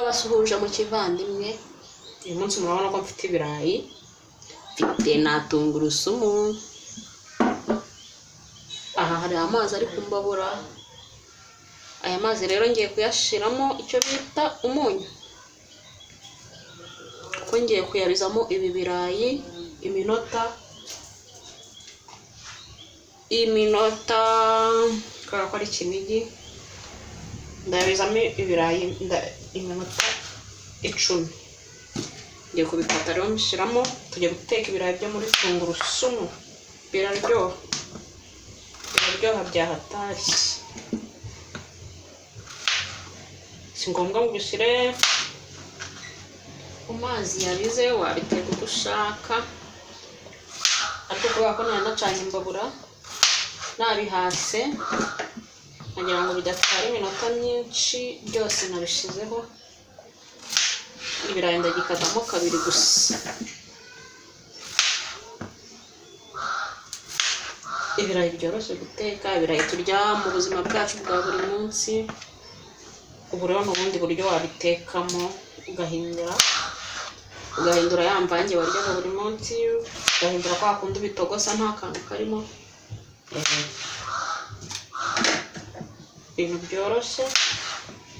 ndabasuhuje mu kivandimwe. Uyu munsi murabona ko mfite ibirayi, mfite na tungurusumu. Aha hari amazi ari kumbabura. Aya mazi rero ngiye kuyashiramo icyo bita umunyu, ko ngiye kuyabizamo ibi birayi iminota kubera ko ari kinigi. Ndabizamo ibirayi iminota 10. Ngiye kubikata rero mbishyiramo, tugiye guteka ibirayi byo muri tungurusumu. Biraryoha bya hatari. Si ngombwa ngo ubishyire mu mazi yabize, wabiteka uko ushaka, ariko kubera ko nacanye imbabura nabihase kugira ngo bidatwara iminota myinshi, byose nabishizeho. Ibirayi ndagikatamo 2 gusa. Ibirayi byoroshye guteka, ibirayi turya mu buzima bwacu bwa buri munsi. Ubu rero n'ubundi buryo wabitekamo, ugahindura ya mvange waryaga buri munsi, ugahindura kwa kundi bitogosa nta kantu karimo. Ibintu byoroshye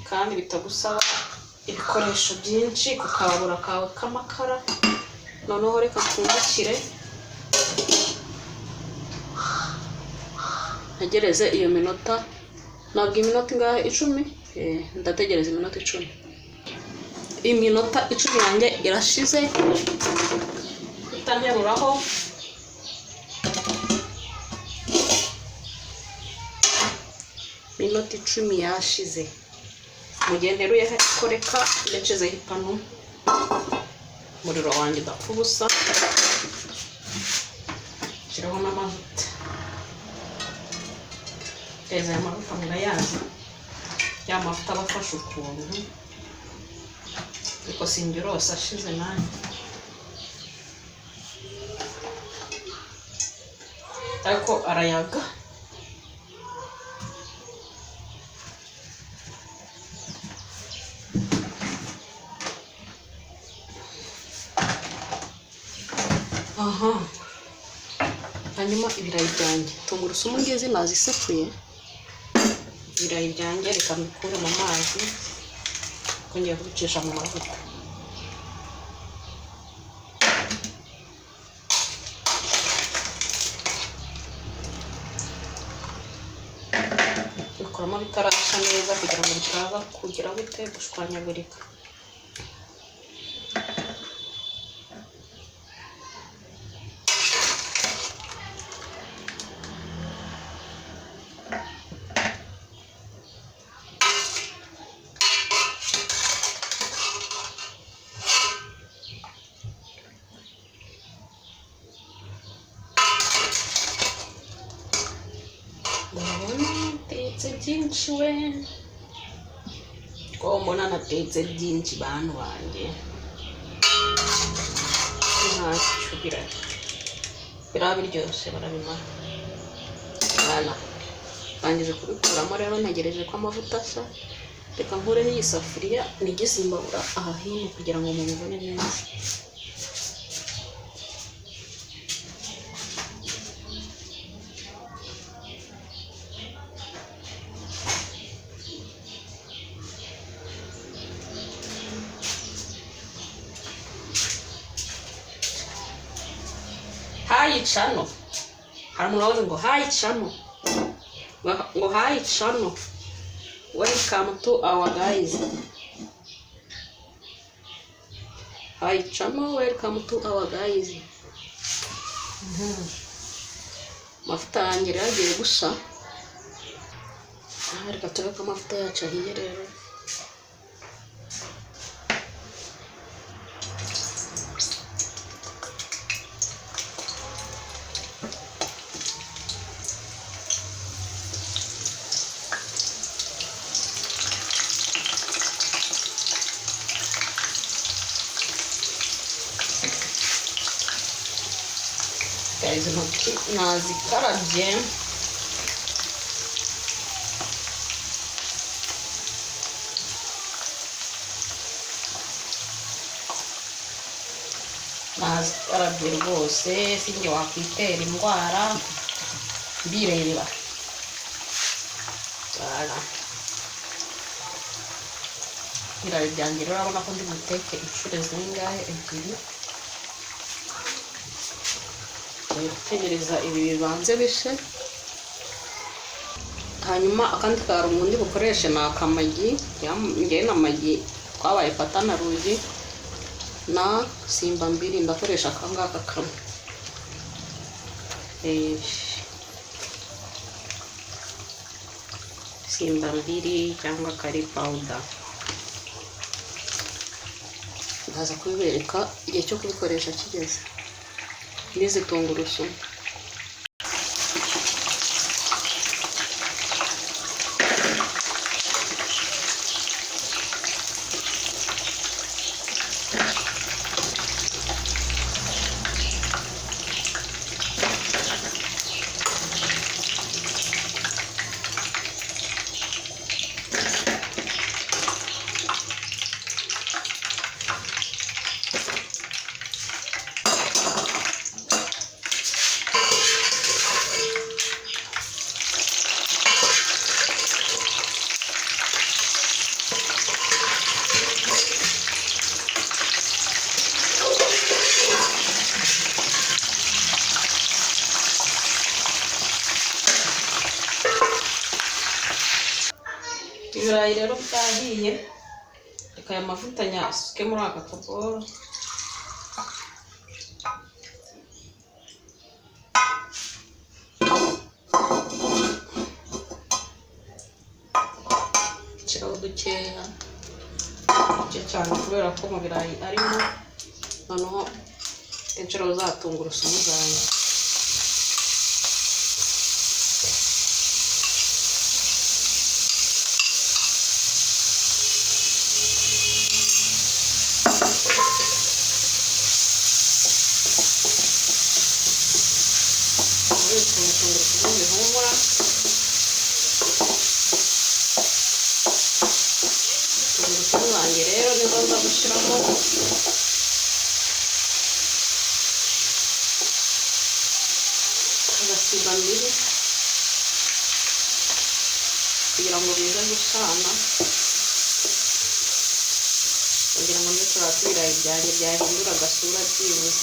kandi bitagusaba ibikoresho byinshi ku kababura kawe k'amakara. Noneho reka mpfundikire ntegereze iyo minota. Ntabwo iminota ingahe? 10. Ndategereza iminota 10. Iminota 10 yanjye irashize. Itanteruraho minota 10 yashize. Mugihe nteruye koreka ndecezeho ipanu, umuriro wanjye udapfa ubusa. Shyiraho n'amavuta. Teza aya mavuta murayazi, ya mavuta abafasha ukuntu, ariko sinjye ashize nanjye, ariko arayaga. Hanyuma ibirayi byanjye, tungurusumu ngizi nazisekuye. Ibirayi byanjye reka mbikure mu mazi, ngiye kubicisha mu mavuta. Bikoramo bitarasha neza kugira ngo bitaza kugira gute gushwanyagurika. Natetse byinshi we, ko mbona natetse byinshi bantu banjye. Ntacyo biraryoshye, barabimara. Bangije kubikuramo rero, ntegereje ko amavuta asa. Reka nkureho iyi safuriya nigeze imbabura aha hino kugira ngo mubibone neza. Hi channel. Hari umuntu wavuze ngo hi channel. Ngo hi channel. Welcome to our guys. Hi channel, welcome to our guys. Mafuta yanjye rero agiye gusa. Reka turebe ko amavuta yacu ahiye rero. Izi ntoki nazikarabye. nazikarabye rwose sinjye wakwitera indwara mbireba. Ibirayi byanjye rero urabona ko ndi buteke inshuro zingahe, ebyiri. Ngiye gutegereza ibi bibanze bishe, hanyuma akandi karungo ndi bukoreshe ni akamagi. Ngewe n'amagi twabaye fata na rugi na simba mbiri, ndakoresha akangaka kamwe. Simba mbiri cyangwa kari powder. Ndaza kubibereka igihe cyo kubikoresha kigeze. N'izi tungurusumu. Ibirayi rero byahiye, reka aya mavuta nyasuke muri aka kaboro. Nshyiraho dukeya, duke cyane kubera ko mu birayi arimo. Noneho inshuro za tungurusumu zanjye. Bihumura, tungurusumu zanjye rero nizo nza gushyiramo. Agasiga mbiri kugira ngo bize gusana, kugira ngo ndetse ibirayi byanjye byahindura agasura byibuze.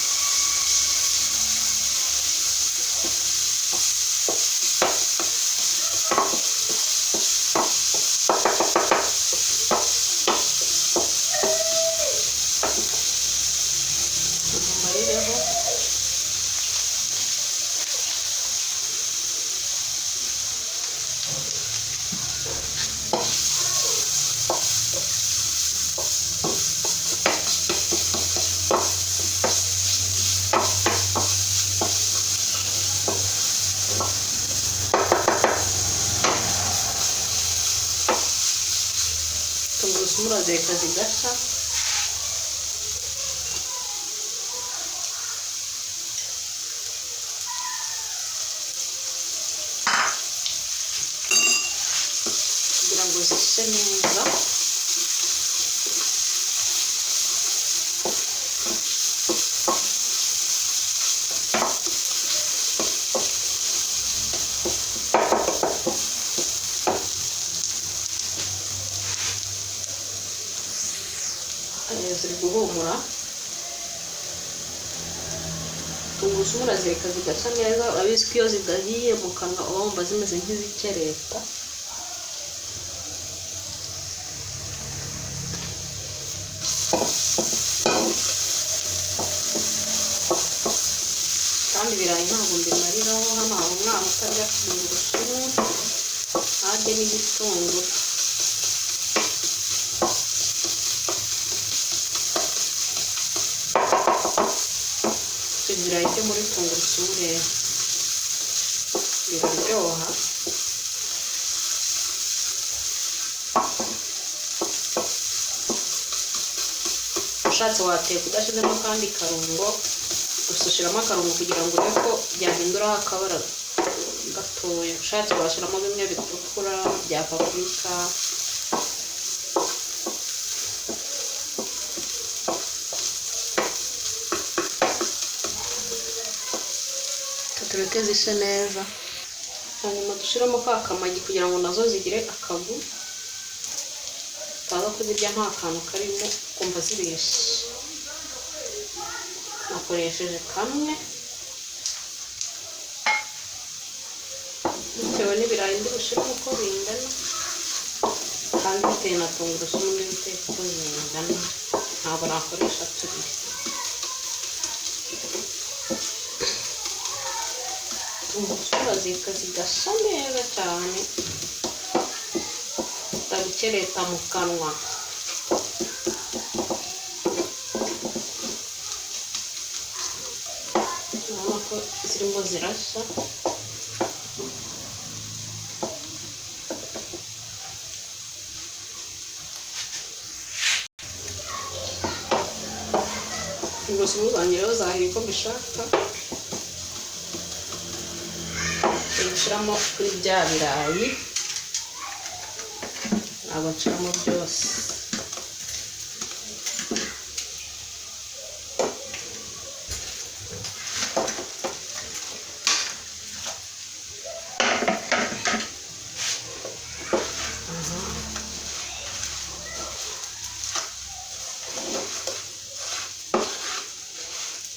Tungurusumu urazireka zigashya, kugira ngo zishe neza. Ziri guhumura. Tungurusumu urazireka zigashya neza. Urabizi ko iyo zidahiye mu kanwa uba wumva zimeze nk'izikereta. Kandi ibirayi ntabwo mbimariraho. Hano hari umwana utarya tungurusumu, ntarye n'igitunguru. Ibirayi byo muri tungurusumu rero biraryoha. Ushatse wateka udashyizemo akandi karungo, gusa ushyiramo akarungo kugira ngo urebe ko byahinduraho akabara gatoya. Ushatse washyiramo bimwe bitukura bya paprika. ziteke zise neza. Hanyuma dushyiramo ka kamagi kugira ngo nazo zigire akagu, utaza kuzirya nta kantu karimo ukumva zibeshye. Nakoresheje kamwe bitewe n'ibirayi ndi bushyiramo uko bingana, kandi bitewe na tungurusumu n'ibiteka uko bingana, ntabwo nakoresha tubiri. Tungurusumu bazika zigasa neza cyane, utabikereta mu kanwa. Urabona ko zirimo zirashya. Tungurusumu zanjye rero zahiye uko mbishaka, gushyiramo kuri bya birayi, ntabwo nshyiramo byose.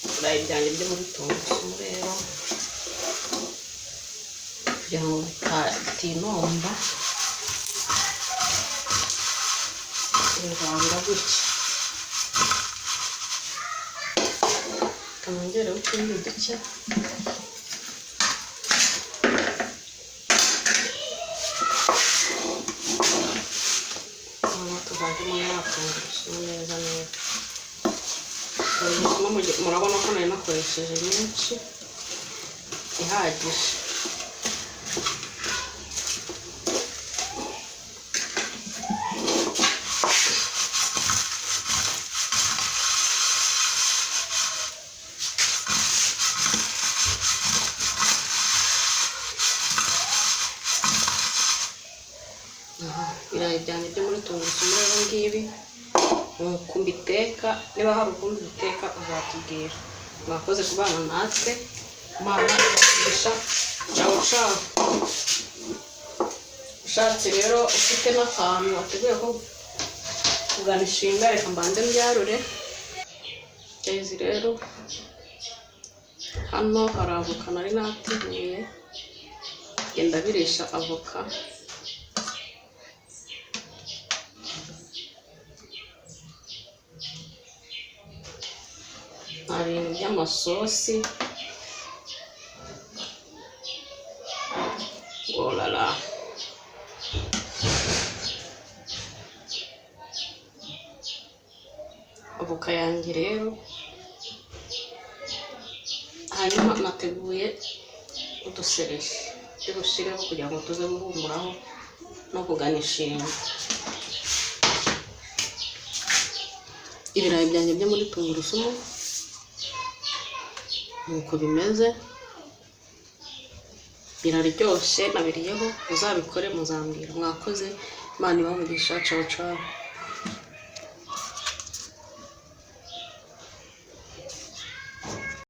Ibirayi byanjye byo muri tungurusumu rero kugira ngo bitinomba, bivanga gutya. Kanongereho utundi duke, tuvangemo ya tungurusumu neza neza. Murabona ko nari nakoresheje nyinshi ihagije. Ibirayi byanjye byo muri tungurusumu rero ngibi nuko mbiteka. Niba hari ukundi biteka uzatubwira. Mwakoze kubana natwe, Imana ibagisha. Ciao ciao. Ushatse rero ufite n'akantu wateguye ko kuganishinga, reka mbanze mbyarure. Izi rero hano hari avoka nari nateguye, genda birisha avoka. Hari ibintu by'amasosi, olala. Avoka yanjye rero, hanyuma nateguye udusereri tugushireho kugira ngo tuze guhumuraho no kuganishinga. Ibirayi byanjye byo muri tungurusumu nuko bimeze, biraryoshye, nabiriyeho. Muzabikore muzambwira. Mwakoze, Imana ibahe umugisha. Ciao ciao.